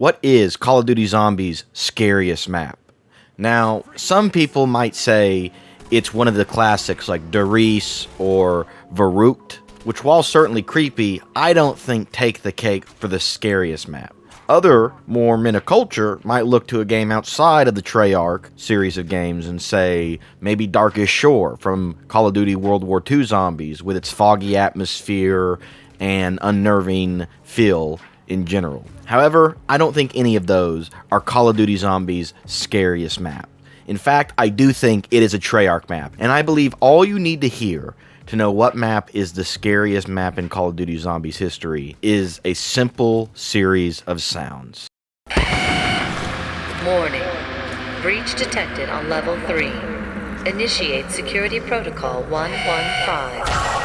What is Call of Duty Zombies' scariest map? Now, some people might say it's one of the classics like Der Riese or Verruckt, which while certainly creepy, I don't think take the cake for the scariest map. Other, more men of culture, might look to a game outside of the Treyarch series of games and say maybe Darkest Shore from Call of Duty World War II Zombies with its foggy atmosphere and unnerving feel in general. However, I don't think any of those are Call of Duty Zombies' scariest map. In fact, I do think it is a Treyarch map, and I believe all you need to hear to know what map is the scariest map in Call of Duty Zombies history is a simple series of sounds. Warning. Breach detected on level 3. Initiate security protocol 115.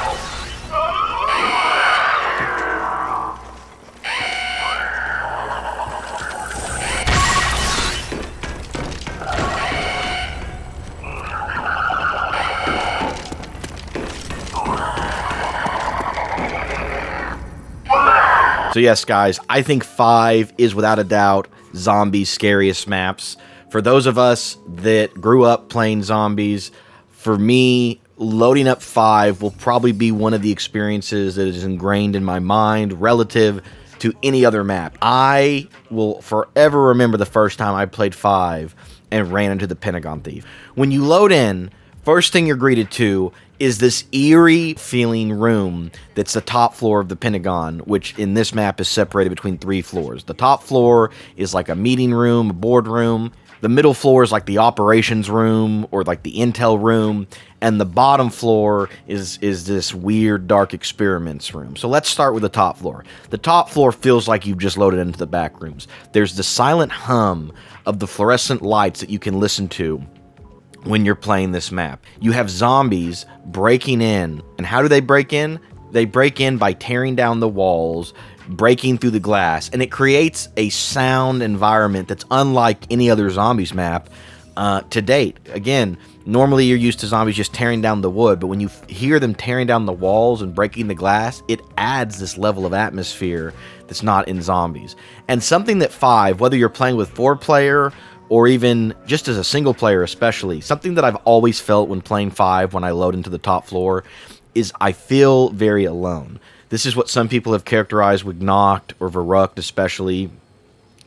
So yes, guys, I think 5 is without a doubt Zombies' scariest maps. For those of us that grew up playing Zombies, for me, loading up 5 will probably be one of the experiences that is ingrained in my mind relative to any other map. I will forever remember the first time I played 5 and ran into the Pentagon Thief. When you load in, first thing you're greeted to is this eerie feeling room that's the top floor of the Pentagon, which in this map is separated between 3 floors. The top floor is like a meeting room, a boardroom. The middle floor is like the operations room or like the intel room. And the bottom floor is this weird dark experiments room. So let's start with the top floor. The top floor feels like you've just loaded into the back rooms. There's the silent hum of the fluorescent lights that you can listen to when you're playing this map. You have zombies breaking in. And how do they break in? They break in by tearing down the walls, breaking through the glass, and it creates a sound environment that's unlike any other Zombies map to date. Again, normally you're used to zombies just tearing down the wood, but when you hear them tearing down the walls and breaking the glass, it adds this level of atmosphere that's not in Zombies. And something that 5, whether you're playing with 4-player or even just as a single player especially, something that I've always felt when playing 5 when I load into the top floor is I feel very alone. This is what some people have characterized with Noct or Verruckt, especially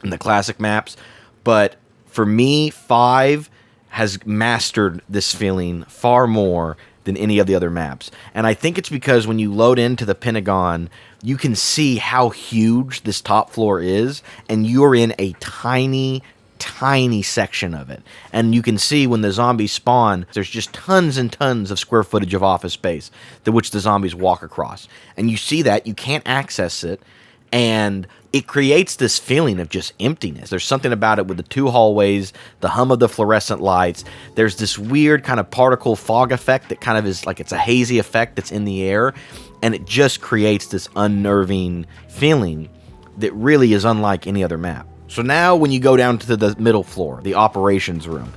in the classic maps. But for me, 5 has mastered this feeling far more than any of the other maps. And I think it's because when you load into the Pentagon, you can see how huge this top floor is, and you're in a tiny section of it. And you can see when the zombies spawn, there's just tons and tons of square footage of office space that which the zombies walk across. And you see that, you can't access it, and it creates this feeling of just emptiness. There's something about it with the 2 hallways, the hum of the fluorescent lights. There's this weird kind of particle fog effect that kind of is like it's a hazy effect that's in the air, and it just creates this unnerving feeling that really is unlike any other map. So now when you go down to the middle floor, the operations room,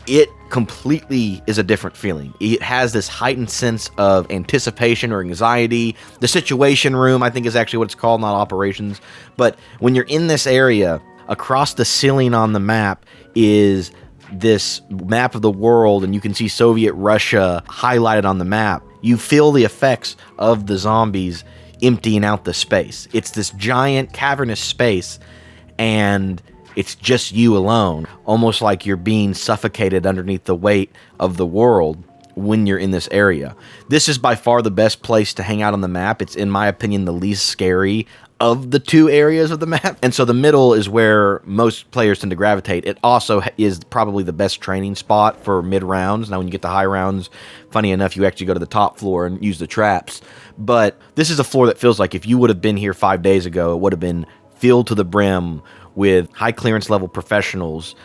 it completely is a different feeling. It has this heightened sense of anticipation or anxiety. The situation room, I think, is actually what it's called, not operations. But when you're in this area, across the ceiling on the map is this map of the world, and you can see Soviet Russia highlighted on the map. You feel the effects of the zombies emptying out the space. It's this giant cavernous space, and it's just you alone, almost like you're being suffocated underneath the weight of the world when you're in this area. This is by far the best place to hang out on the map. It's, in my opinion, the least scary of the 2 areas of the map. And so the middle is where most players tend to gravitate. It also is probably the best training spot for mid-rounds. Now, when you get to high rounds, funny enough, you actually go to the top floor and use the traps. But this is a floor that feels like if you would have been here 5 days ago, it would have been filled to the brim with high clearance level professionals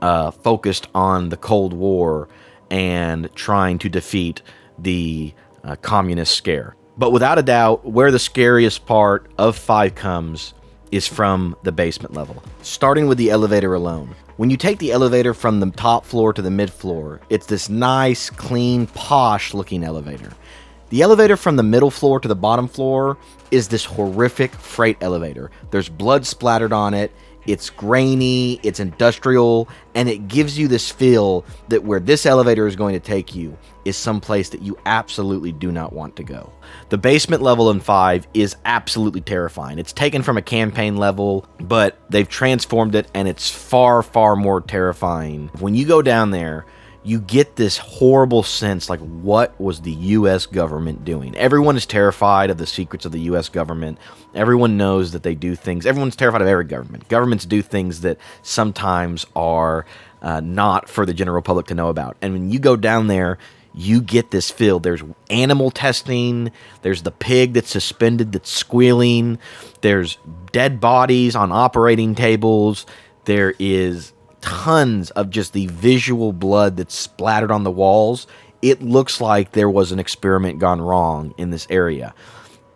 focused on the Cold War and trying to defeat the communist scare. But without a doubt, where the scariest part of 5 comes is from the basement level. Starting with the elevator alone. When you take the elevator from the top floor to the mid floor, it's this nice, clean, posh looking elevator. The elevator from the middle floor to the bottom floor is this horrific freight elevator. There's blood splattered on it. It's grainy, it's industrial, and it gives you this feel that where this elevator is going to take you is someplace that you absolutely do not want to go. The basement level in 5 is absolutely terrifying. It's taken from a campaign level, but they've transformed it, and it's far, far more terrifying. When you go down there, you get this horrible sense, like, what was the U.S. government doing? Everyone is terrified of the secrets of the U.S. government. Everyone knows that they do things. Everyone's terrified of every government. Governments do things that sometimes are not for the general public to know about. And when you go down there, you get this feel. There's animal testing. There's the pig that's suspended that's squealing. There's dead bodies on operating tables. There is tons of just the visual blood that's splattered on the walls. It looks like there was an experiment gone wrong in this area.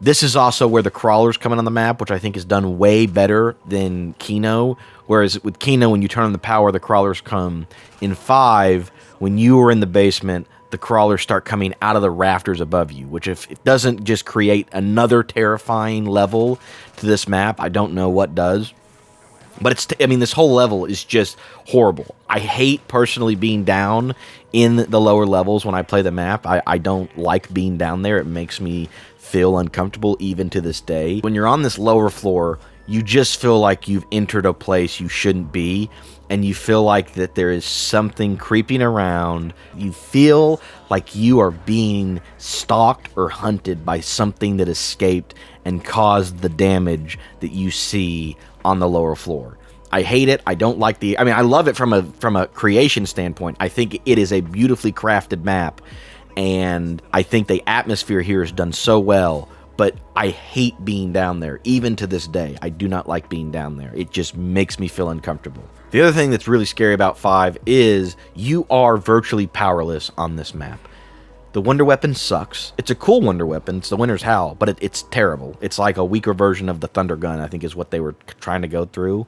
This is also where the crawlers come in on the map, which I think is done way better than Kino. Whereas with Kino, when you turn on the power, the crawlers come. In 5, when you are in the basement, the crawlers start coming out of the rafters above you, which if it doesn't just create another terrifying level to this map, I don't know what does. But this whole level is just horrible. I hate personally being down in the lower levels when I play the map. I don't like being down there. It makes me feel uncomfortable even to this day. When you're on this lower floor, you just feel like you've entered a place you shouldn't be, and you feel like that there is something creeping around. You feel like you are being stalked or hunted by something that escaped and caused the damage that you see on the lower floor. I hate it. I don't like I love it from a creation standpoint. I think it is a beautifully crafted map, and I think the atmosphere here is done so well, but I hate being down there. Even to this day, I do not like being down there. It just makes me feel uncomfortable. The other thing that's really scary about 5 is you are virtually powerless on this map. The Wonder Weapon sucks. It's a cool Wonder Weapon. It's the Winter's Howl, but it's terrible. It's like a weaker version of the Thunder Gun, I think is what they were trying to go through.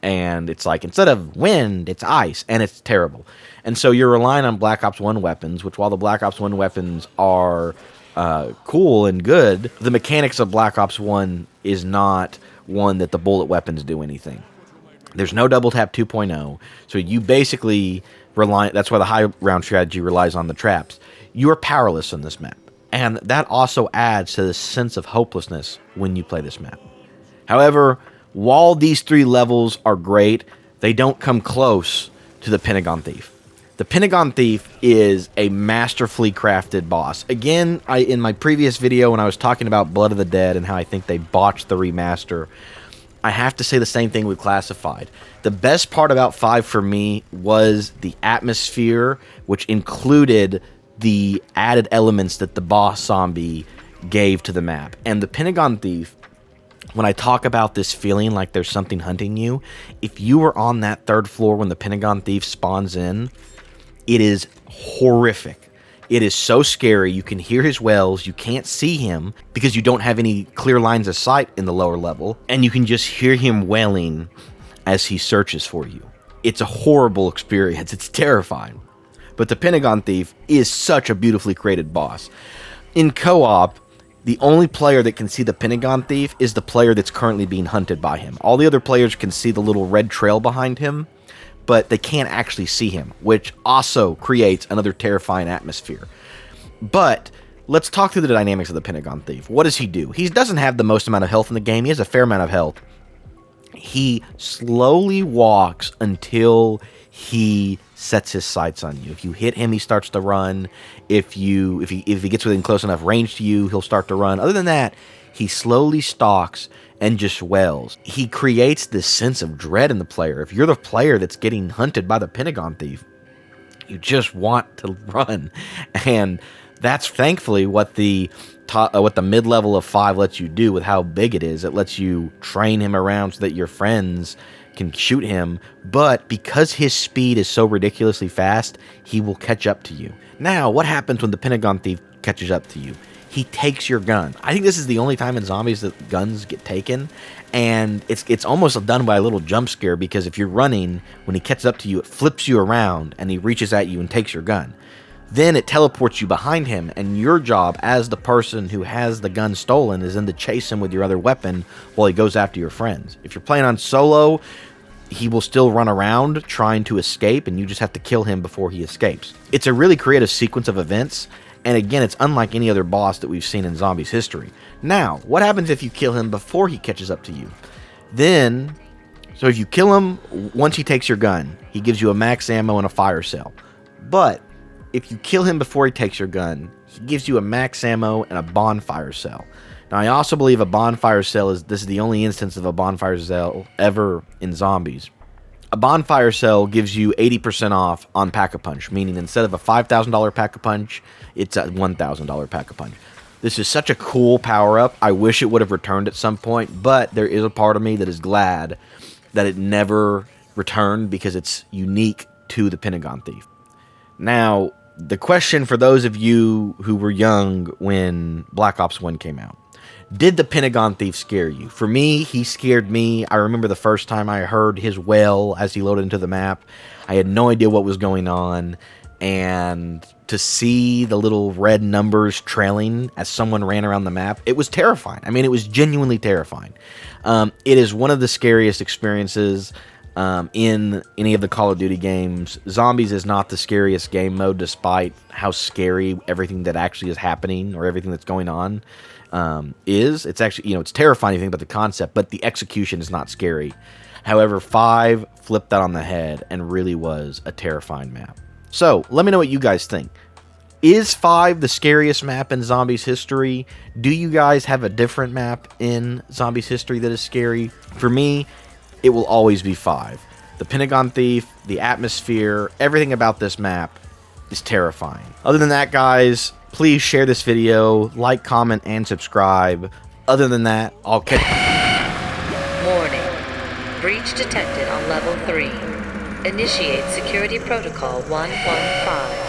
And it's like, instead of wind, it's ice, and it's terrible. And so you're relying on Black Ops 1 weapons, which while the Black Ops 1 weapons are cool and good, the mechanics of Black Ops 1 is not one that the bullet weapons do anything. There's no double tap 2.0, so you basically rely, that's why the high round strategy relies on the traps. You are powerless on this map, and that also adds to the sense of hopelessness when you play this map. However, while these 3 levels are great, they don't come close to the Pentagon Thief. The Pentagon Thief is a masterfully crafted boss. Again, in my previous video when I was talking about Blood of the Dead and how I think they botched the remaster, I have to say the same thing with Classified. The best part about 5 for me was the atmosphere, which included the added elements that the boss zombie gave to the map. And the Pentagon Thief, when I talk about this feeling like there's something hunting you, if you were on that 3rd floor when the Pentagon Thief spawns in, it is horrific. It is so scary. You can hear his wails. You can't see him because you don't have any clear lines of sight in the lower level, and you can just hear him wailing as he searches for you. It's a horrible experience. It's terrifying. But the Pentagon Thief is such a beautifully created boss. In co-op, the only player that can see the Pentagon Thief is the player that's currently being hunted by him. All the other players can see the little red trail behind him, but they can't actually see him, which also creates another terrifying atmosphere. But let's talk through the dynamics of the Pentagon Thief. What does he do? He doesn't have the most amount of health in the game. He has a fair amount of health. He slowly walks until he sets his sights on you. If you hit him, he starts to run. If he gets within close enough range to you, he'll start to run. Other than that, he slowly stalks and just wails. He creates this sense of dread in the player. If you're the player that's getting hunted by the Pentagon Thief, you just want to run. And that's thankfully what the mid-level of 5 lets you do with how big it is. It lets you train him around so that your friends can shoot him, but because his speed is so ridiculously fast, he will catch up to you. Now, what happens when the Pentagon Thief catches up to you? He takes your gun. I think this is the only time in zombies that guns get taken, and it's almost done by a little jump scare, because if you're running, when he catches up to you, it flips you around, and he reaches at you and takes your gun. Then it teleports you behind him, and your job as the person who has the gun stolen is then to chase him with your other weapon while he goes after your friends. If you're playing on solo, he will still run around trying to escape, and you just have to kill him before he escapes. It's a really creative sequence of events, and again, it's unlike any other boss that we've seen in Zombies history. Now, what happens if you kill him before he catches up to you? Then, so if you kill him once he takes your gun, he gives you a max ammo and a fire cell. But if you kill him before he takes your gun, he gives you a max ammo and a bonfire cell. Now, I also believe a bonfire cell this is the only instance of a bonfire cell ever in Zombies. A bonfire cell gives you 80% off on Pack-a-Punch, meaning instead of a $5,000 Pack-a-Punch, it's a $1,000 Pack-a-Punch. This is such a cool power-up. I wish it would have returned at some point, but there is a part of me that is glad that it never returned because it's unique to the Pentagon Thief. Now, the question for those of you who were young when Black Ops 1 came out, did the Pentagon Thief scare you? For me, he scared me. I remember the first time I heard his wail as he loaded into the map. I had no idea what was going on, and to see the little red numbers trailing as someone ran around the map, it was terrifying. I mean, it was genuinely terrifying. It is one of the scariest experiences in any of the Call of Duty games. Zombies is not the scariest game mode, despite how scary everything that actually is happening or everything that's going on is. It's actually, it's terrifying if you think about the concept, but the execution is not scary. However, 5 flipped that on the head and really was a terrifying map. So, let me know what you guys think. Is 5 the scariest map in Zombies history? Do you guys have a different map in Zombies history that is scary? For me, it will always be 5. The Pentagon Thief, the atmosphere, everything about this map is terrifying. Other than that, guys, please share this video, like, comment, and subscribe. Other than that, I'll catch... Warning. Breach detected on level 3. Initiate security protocol 115.